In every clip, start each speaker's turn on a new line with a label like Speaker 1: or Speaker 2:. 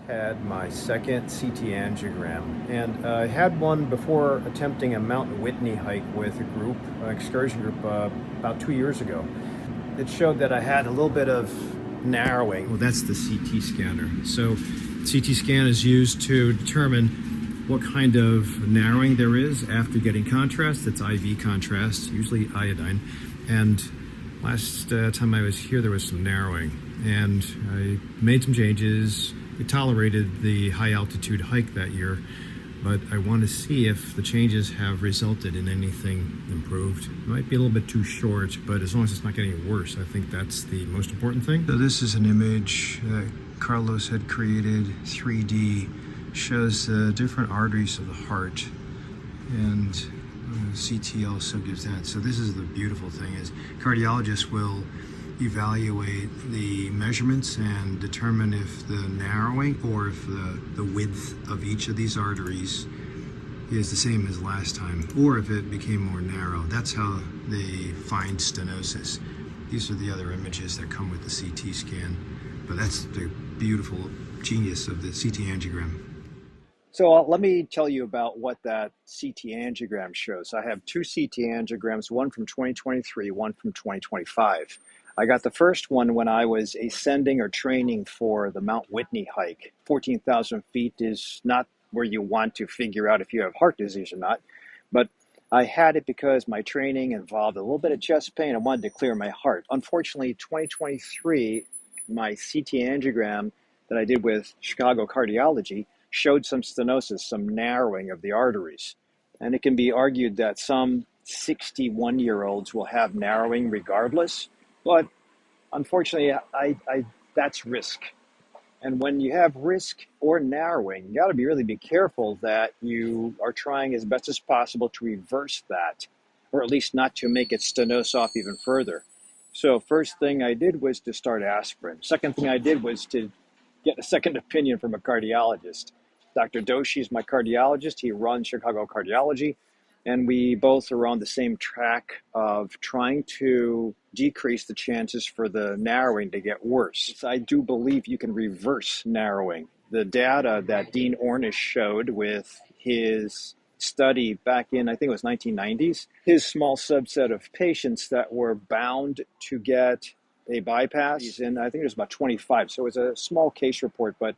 Speaker 1: had my second CT angiogram, and I had one before attempting a Mount Whitney hike with a group, an excursion group, about 2 years ago. It showed that I had a little bit of narrowing. Well, that's the CT scanner. So, CT scan is used to determine what kind of narrowing there is after getting contrast. It's IV contrast, usually iodine. And last time I was here, there was some narrowing, and I made some changes. We tolerated the high altitude hike that year, but I want to see if the changes have resulted in anything improved. It might be a little bit too short, but as long as it's not getting worse, I think that's the most important thing. So this is an image that Carlos had created, 3D, shows the different arteries of the heart, and CT also gives that. So this is the beautiful thing, is cardiologists will evaluate the measurements and determine if the narrowing or if the width of each of these arteries is the same as last time, or if it became more narrow. That's how they find stenosis. These are the other images that come with the CT scan, but that's the beautiful genius of the CT angiogram.
Speaker 2: So let me tell you about what that CT angiogram shows. I have two CT angiograms, one from 2023, one from 2025. I got the first one when I was ascending or training for the Mount Whitney hike. 14,000 feet is not where you want to figure out if you have heart disease or not, but I had it because my training involved a little bit of chest pain. I wanted to clear my heart. Unfortunately, 2023, my CT angiogram that I did with Chicago Cardiology showed some stenosis, some narrowing of the arteries. And it can be argued that some 61-year-olds will have narrowing regardless, but unfortunately, that's risk. And when you have risk or narrowing, you got to really be careful that you are trying as best as possible to reverse that, or at least not to make it stenose off even further. So first thing I did was to start aspirin. Second thing I did was to get a second opinion from a cardiologist. Dr. Doshi is my cardiologist. He runs Chicago Cardiology, and we both are on the same track of trying to decrease the chances for the narrowing to get worse. I do believe you can reverse narrowing. The data that Dean Ornish showed with his study back in, I think it was 1990s, his small subset of patients that were bound to get a bypass, and I think it was about 25. So it was a small case report, but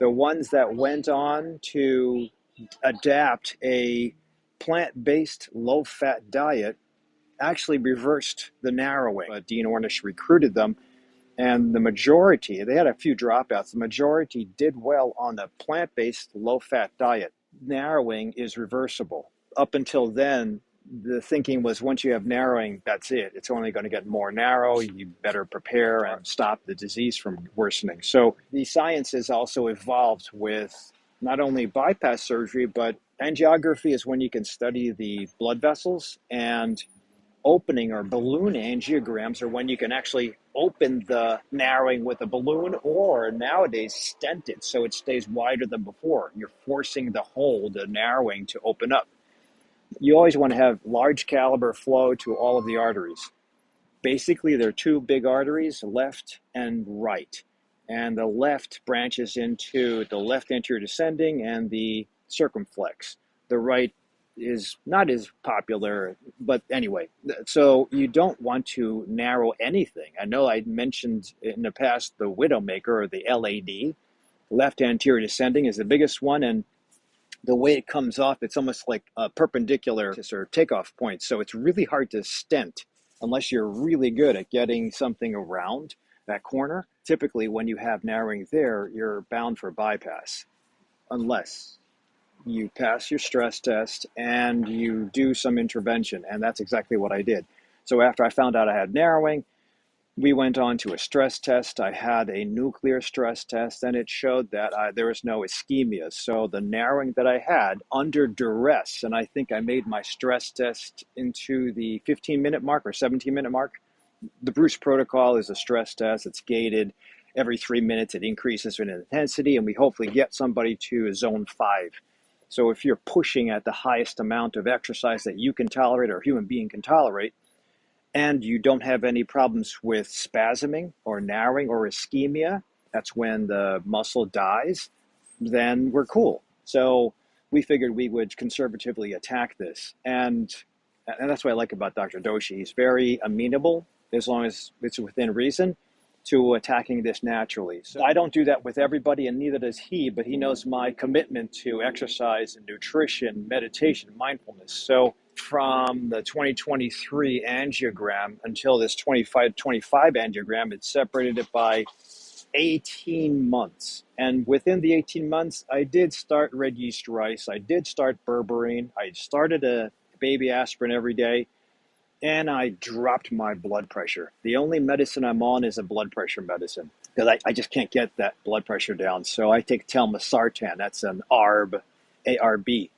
Speaker 2: the ones that went on to adapt a plant-based low-fat diet actually reversed the narrowing. Dean Ornish recruited them, and the majority, they had a few dropouts, the majority did well on the plant-based low-fat diet. Narrowing is reversible. Up until then, the thinking was once you have narrowing, that's it. It's only going to get more narrow. You better prepare and stop the disease from worsening. So the science has also evolved with not only bypass surgery, but angiography is when you can study the blood vessels, and opening or balloon angiograms are when you can actually open the narrowing with a balloon, or nowadays stent it so it stays wider than before. You're forcing the hole, the narrowing, to open up. You always want to have large caliber flow to all of the arteries. Basically, there are two big arteries, left and right. And the left branches into the left anterior descending and the circumflex. The right is not as popular, but anyway. So you don't want to narrow anything. I know I mentioned in the past the Widowmaker, or the LAD. Left anterior descending is the biggest one, and the way it comes off, it's almost like a perpendicular or takeoff point. So it's really hard to stent unless you're really good at getting something around that corner. Typically, when you have narrowing there, you're bound for bypass, unless you pass your stress test and you do some intervention. And that's exactly what I did. So after I found out I had narrowing, we went on to a stress test. I had a nuclear stress test, and it showed that there was no ischemia. So the narrowing that I had under duress, and I think I made my stress test into the 15-minute mark or 17-minute mark. The Bruce protocol is a stress test. It's gated. Every 3 minutes, it increases in intensity, and we hopefully get somebody to a zone 5. So if you're pushing at the highest amount of exercise that you can tolerate or a human being can tolerate, and you don't have any problems with spasming or narrowing or ischemia, that's when the muscle dies, then we're cool. So we figured we would conservatively attack this. And that's what I like about Dr. Doshi. He's very amenable, as long as it's within reason, to attacking this naturally. So I don't do that with everybody, and neither does he, but he knows my commitment to exercise and nutrition, meditation, mindfulness. So from the 2023 angiogram until this 25 angiogram, it separated it by 18 months. And within the 18 months, I did start Red Yeast Rice. I did start Berberine. I started a baby aspirin every day, and I dropped my blood pressure. The only medicine I'm on is a blood pressure medicine because I just can't get that blood pressure down. So I take telmisartan. That's an ARB, ARB.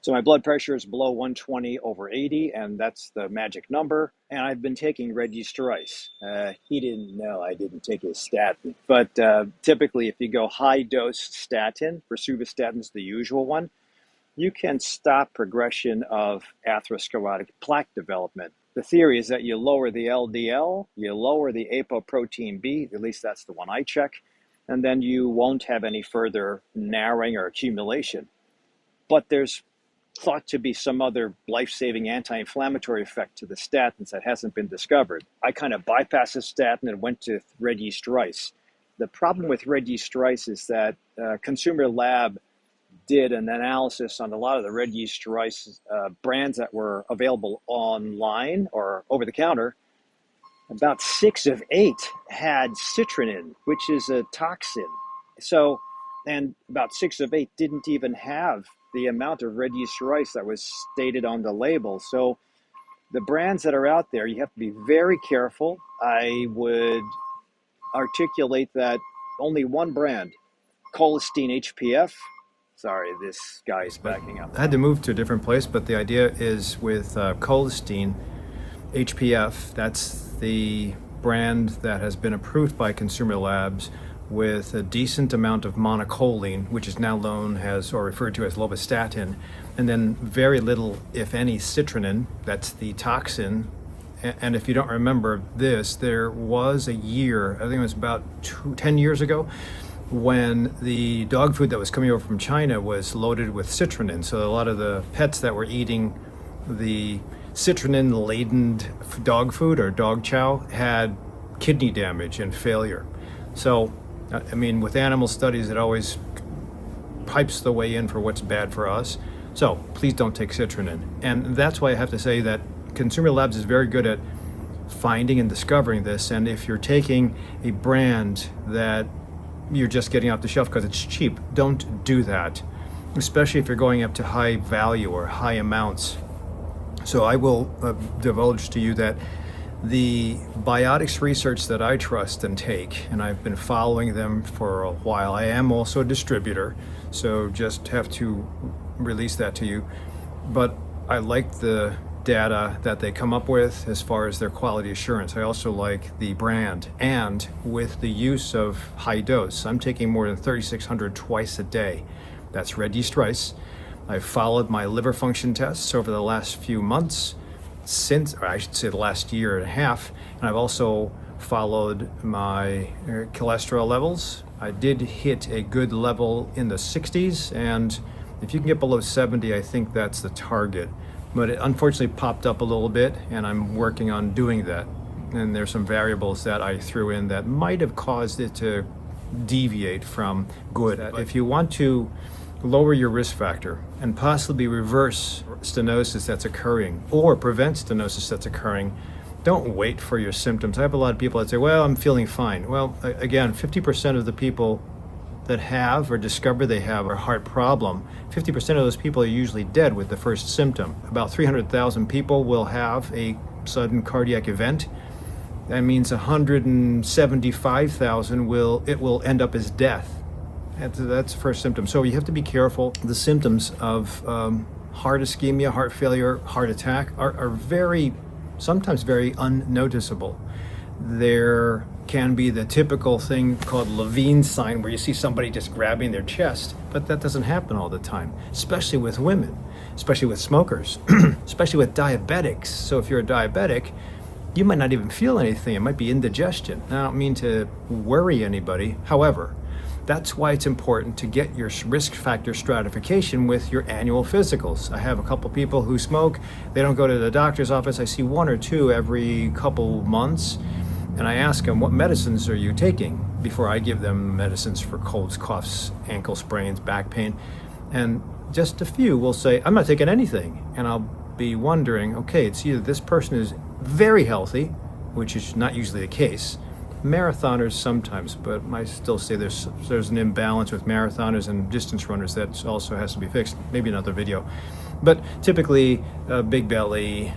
Speaker 2: So my blood pressure is below 120/80, and that's the magic number. And I've been taking Red Yeast Rice. He didn't know I didn't take his statin. But typically, if you go high dose statin, rosuvastatin is the usual one, you can stop progression of atherosclerotic plaque development. The theory is that you lower the LDL, you lower the apoprotein B, at least that's the one I check, and then you won't have any further narrowing or accumulation. But there's thought to be some other life-saving anti-inflammatory effect to the statins that hasn't been discovered. I kind of bypassed the statin and went to Red Yeast Rice. The problem with Red Yeast Rice is that Consumer Lab did an analysis on a lot of the Red Yeast Rice brands that were available online or over the counter. About 6 of 8 had citrinin, which is a toxin. So, and about 6 of 8 didn't even have the amount of Red Yeast Rice that was stated on the label. So the brands that are out there, you have to be very careful. I would articulate that only one brand, Cholesterol HPF. Sorry, this guy's backing up.
Speaker 1: I had to move to a different place, but the idea is with Cholesterol HPF, that's the brand that has been approved by Consumer Labs with a decent amount of monocholine, which is now known as or referred to as lovastatin, and then very little, if any, citrinin, that's the toxin. And if you don't remember this, there was a year, I think it was about 10 years ago, when the dog food that was coming over from China was loaded with citrinin. So a lot of the pets that were eating the citrinin-laden dog food or dog chow had kidney damage and failure. So, I mean, with animal studies, it always pipes the way in for what's bad for us. So please don't take citrinin. And that's why I have to say that Consumer Labs is very good at finding and discovering this. And if you're taking a brand that you're just getting off the shelf because it's cheap, don't do that, especially if you're going up to high value or high amounts. So I will divulge to you that the biotics research that I trust and take, and I've been following them for a while. I am also a distributor, so just have to release that to you. But I like the data that they come up with as far as their quality assurance. I also like the brand, and with the use of high dose. I'm taking more than 3,600 twice a day. That's Red Yeast Rice. I've followed my liver function tests over the last few months, or I should say the last year and a half, and I've also followed my cholesterol levels. I did hit a good level in the 60s, and if you can get below 70, I think that's the target. But it unfortunately popped up a little bit, and I'm working on doing that. And there's some variables that I threw in that might have caused it to deviate from good. If you want to lower your risk factor and possibly reverse stenosis that's occurring or prevent stenosis that's occurring, don't wait for your symptoms. I have a lot of people that say, well, I'm feeling fine. Well, again, 50% of the people that have or discover they have a heart problem, 50% of those people are usually dead with the first symptom. About 300,000 people will have a sudden cardiac event. That means 175,000 will end up as death. That's the first symptom. So you have to be careful. The symptoms of heart ischemia, heart failure, heart attack are sometimes very unnoticeable. There can be the typical thing called Levine's sign, where you see somebody just grabbing their chest, but that doesn't happen all the time, especially with women, especially with smokers, especially with diabetics. So if you're a diabetic, you might not even feel anything. It might be indigestion. I don't mean to worry anybody. However, That's why it's important to get your risk factor stratification with your annual physicals. I have a couple people who smoke. They don't go to the doctor's office. I see one or two every couple months, and I ask them, what medicines are you taking, before I give them medicines for colds, coughs, ankle sprains, back pain. And just a few will say, I'm not taking anything. And I'll be wondering, okay, it's either this person is very healthy, which is not usually the case. Marathoners sometimes, but I still say there's an imbalance with marathoners and distance runners that also has to be fixed. Maybe another video. But typically, big belly,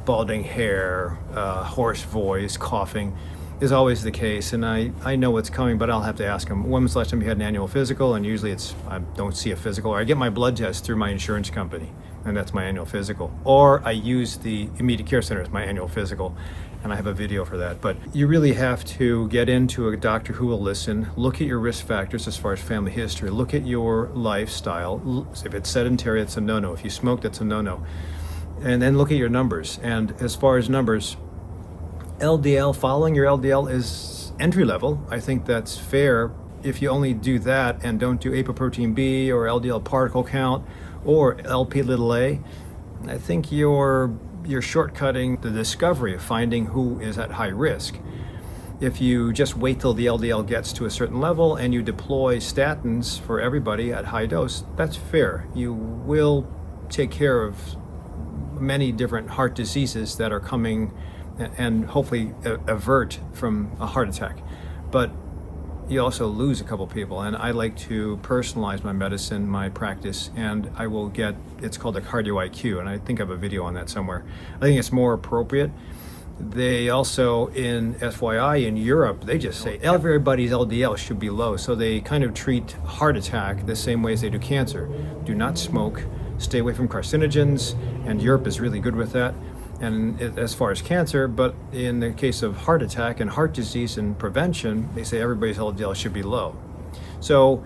Speaker 1: balding hair, hoarse voice, coughing is always the case. And I know what's coming, but I'll have to ask them, when was the last time you had an annual physical? And usually I don't see a physical, or I get my blood test through my insurance company, and that's my annual physical. Or I use the immediate care center as my annual physical, and I have a video for that. But you really have to get into a doctor who will listen, look at your risk factors as far as family history, look at your lifestyle. If it's sedentary, that's a no-no. If you smoke, that's a no-no. And then look at your numbers. And as far as numbers, LDL, following your LDL is entry level. I think that's fair. If you only do that and don't do apoprotein B or LDL particle count or LP little a, I think you're shortcutting the discovery of finding who is at high risk. If you just wait till the LDL gets to a certain level and you deploy statins for everybody at high dose, that's fair. You will take care of many different heart diseases that are coming, and hopefully avert from a heart attack. But you also lose a couple people, and I like to personalize my medicine, my practice, and I will get, it's called a cardio IQ, and I think I have a video on that somewhere. I think it's more appropriate. They also, in FYI, in Europe, they just say everybody's LDL should be low, so they kind of treat heart attack the same way as they do cancer. Do not smoke, stay away from carcinogens, and Europe is really good with that. And as far as cancer, but in the case of heart attack and heart disease and prevention, they say everybody's LDL should be low. So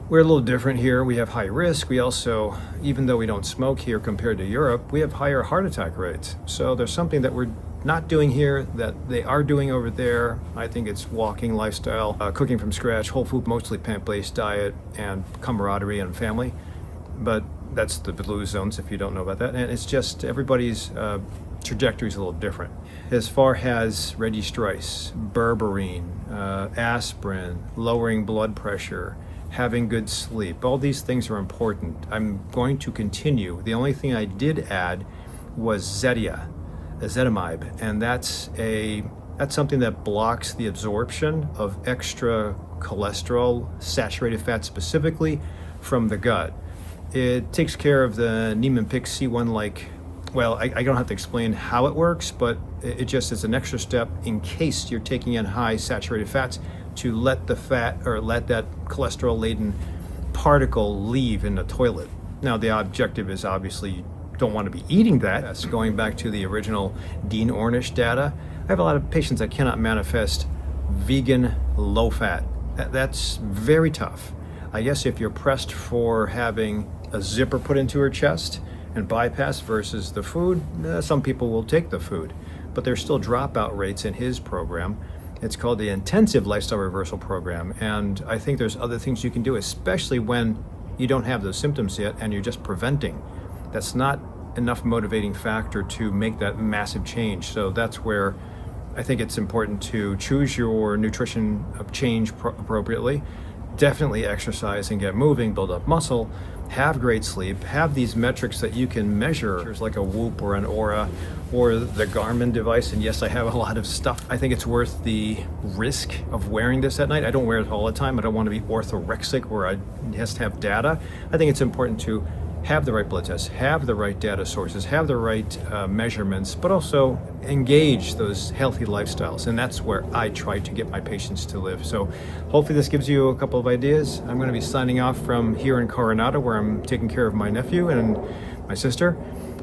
Speaker 1: we're a little different here. We have high risk. We also, even though we don't smoke here compared to Europe, we have higher heart attack rates. So there's something that we're not doing here that they are doing over there. I think it's walking lifestyle, cooking from scratch, whole food, mostly plant-based diet, and camaraderie and family. But that's the blue zones, if you don't know about that. And it's just everybody's trajectory is a little different. As far as Red Yeast Rice, Berberine, aspirin, lowering blood pressure, having good sleep, all these things are important. I'm going to continue. The only thing I did add was ezetimibe, and that's something that blocks the absorption of extra cholesterol, saturated fat specifically, from the gut. It takes care of the Niemann-Pick C1 well, I don't have to explain how it works, but it just is an extra step in case you're taking in high saturated fats to let the fat, or let that cholesterol-laden particle leave in the toilet. Now, the objective is obviously you don't want to be eating that. That's going back to the original Dean Ornish data. I have a lot of patients that cannot manifest vegan low fat. That's very tough. I guess if you're pressed for having a zipper put into her chest and bypass versus the food, some people will take the food, but there's still dropout rates in his program. It's called the Intensive Lifestyle Reversal Program, and I think there's other things you can do, especially when you don't have those symptoms yet and you're just preventing. That's not enough motivating factor to make that massive change. So that's where I think it's important to choose your nutrition change appropriately. Definitely exercise and get moving, build up muscle, have great sleep, have these metrics that you can measure, like a Whoop or an Aura or the Garmin device. And yes, I have a lot of stuff. I think it's worth the risk of wearing this at night. I don't wear it all the time. I don't want to be orthorexic where it has to have data. I think it's important to have the right blood tests, have the right data sources, have the right measurements, but also engage those healthy lifestyles. And that's where I try to get my patients to live. So hopefully this gives you a couple of ideas. I'm going to be signing off from here in Coronado, where I'm taking care of my nephew and my sister.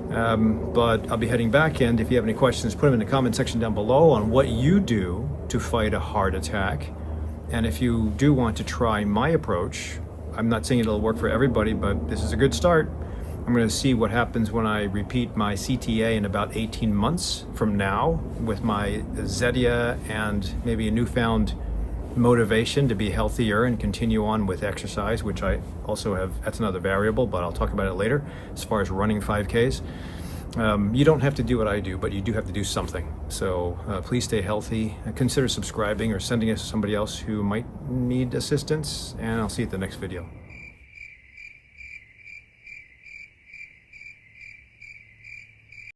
Speaker 1: But I'll be heading back, and if you have any questions, put them in the comment section down below on what you do to fight a heart attack. And if you do want to try my approach, I'm not saying it'll work for everybody, but this is a good start. I'm going to see what happens when I repeat my CTA in about 18 months from now with my Zetia and maybe a newfound motivation to be healthier and continue on with exercise, which I also have, that's another variable, but I'll talk about it later. As far as running 5Ks, you don't have to do what I do, but you do have to do something. So please stay healthy. Consider subscribing or sending us to somebody else who might need assistance, and I'll see you at the next video.